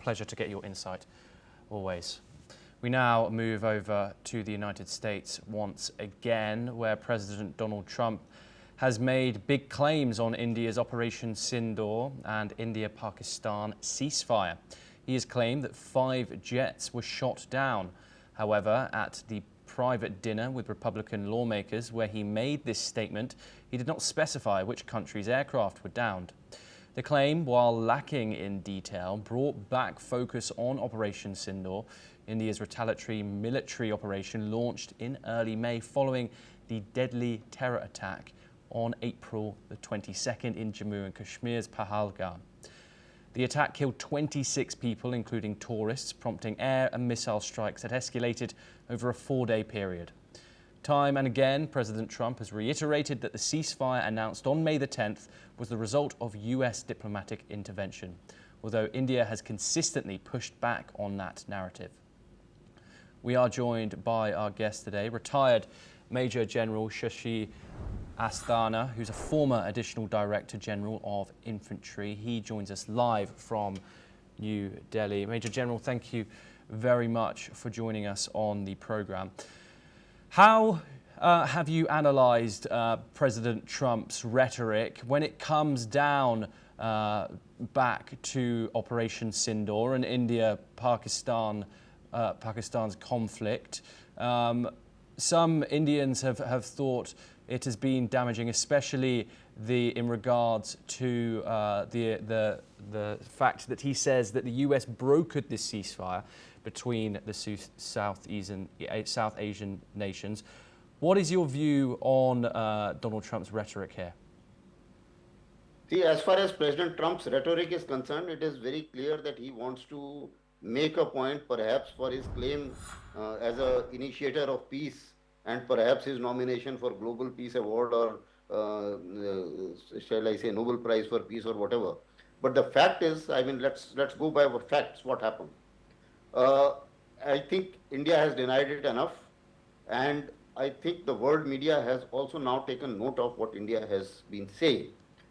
pleasure to get your insight, always. We now move over to the United States once again, where President Donald Trump has made big claims on India's Operation Sindoor and India-Pakistan ceasefire. He has claimed that 5 jets were shot down. However, at the private dinner with Republican lawmakers where he made this statement, he did not specify which country's aircraft were downed. The claim, while lacking in detail, brought back focus on Operation Sindoor, India's retaliatory military operation launched in early May following the deadly terror attack on April the 22nd in Jammu and Kashmir's Pahalgam. The attack killed 26 people, including tourists, prompting air and missile strikes that escalated over a 4-day period. Time and again, President Trump has reiterated that the ceasefire announced on May the 10th was the result of US diplomatic intervention, although India has consistently pushed back on that narrative. We are joined by our guest today, retired Major General Shashi Asthana, who's a former Additional Director General of Infantry. He joins us live from New Delhi. Major General, thank you very much for joining us on the program. How have you analysed President Trump's rhetoric when it comes down back to Operation Sindoor and India-Pakistan's conflict? Some Indians have thought it has been damaging, especially in regards to the fact that he says that the US brokered this ceasefire between the South Asian nations. What is your view on Donald Trump's rhetoric here? See, as far as President Trump's rhetoric is concerned, it is very clear that he wants to make a point, perhaps, for his claim as an initiator of peace and perhaps his nomination for Global Peace Award or, shall I say, Nobel Prize for Peace or whatever. But the fact is, I mean, let's go by facts, what happened. I think India has denied it enough, and I think the world media has also now taken note of what India has been saying,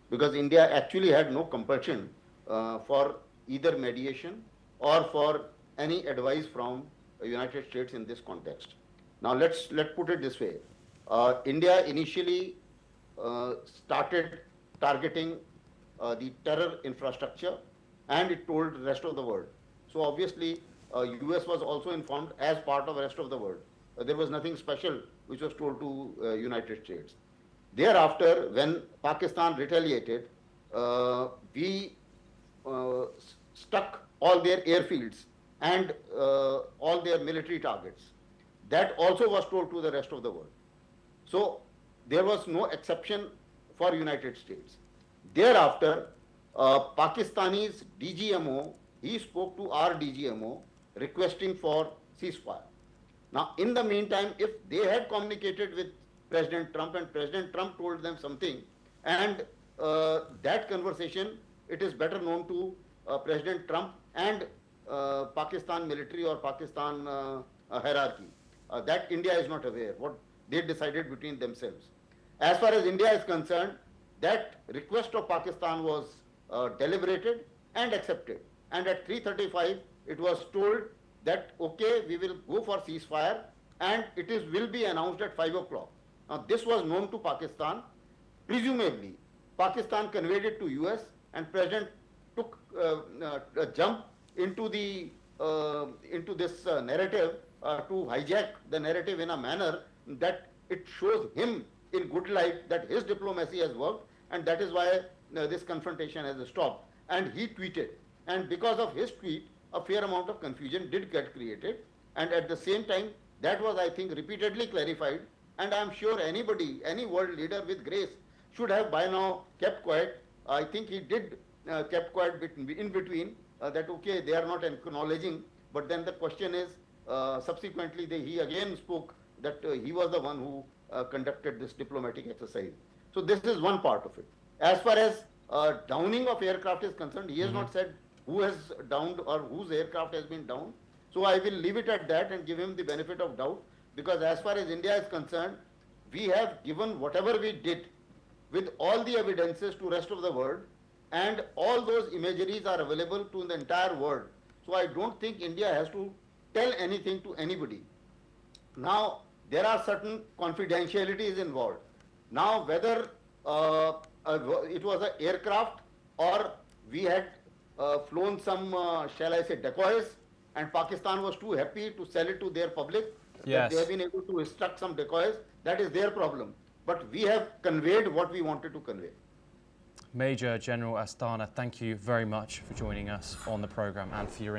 because India actually had no compulsion for either mediation or for any advice from the United States in this context. Now let's put it this way. India initially started targeting the terror infrastructure, and it told the rest of the world. So obviously, US was also informed as part of the rest of the world. There was nothing special which was told to United States. Thereafter, when Pakistan retaliated, we struck all their airfields and all their military targets. That also was told to the rest of the world. So there was no exception for United States. Thereafter, Pakistani's DGMO, he spoke to our DGMO requesting for ceasefire. Now, in the meantime, if they had communicated with President Trump and President Trump told them something, and that conversation, it is better known to President Trump and Pakistan military or Pakistan hierarchy. That India is not aware what they decided between themselves. As far as India is concerned, that request of Pakistan was deliberated and accepted. And at 3:35, it was told that, okay, we will go for ceasefire, and it will be announced at 5 o'clock. Now, this was known to Pakistan. Presumably, Pakistan conveyed it to US, and President took a jump into this narrative to hijack the narrative in a manner that it shows him in good light that his diplomacy has worked, and that is why this confrontation has stopped. And he tweeted, and because of his tweet, a fair amount of confusion did get created, and at the same time, that was, I think, repeatedly clarified, and I'm sure anybody, any world leader with grace should have by now kept quiet. I think he did kept quiet in between, that okay, they are not acknowledging, but then the question is, subsequently he again spoke that he was the one who conducted this diplomatic exercise. So this is one part of it. As far as downing of aircraft is concerned, he has not said who has downed or whose aircraft has been downed. So I will leave it at that and give him the benefit of doubt, because as far as India is concerned, we have given whatever we did with all the evidences to rest of the world, and all those imageries are available to the entire world. So I don't think India has to tell anything to anybody. Now, there are certain confidentialities involved. Now, whether it was an aircraft or we had flown some, shall I say, decoys, and Pakistan was too happy to sell it to their public, that they have been able to instruct some decoys, that is their problem. But we have conveyed what we wanted to convey. Major General Asthana, thank you very much for joining us on the programme and for your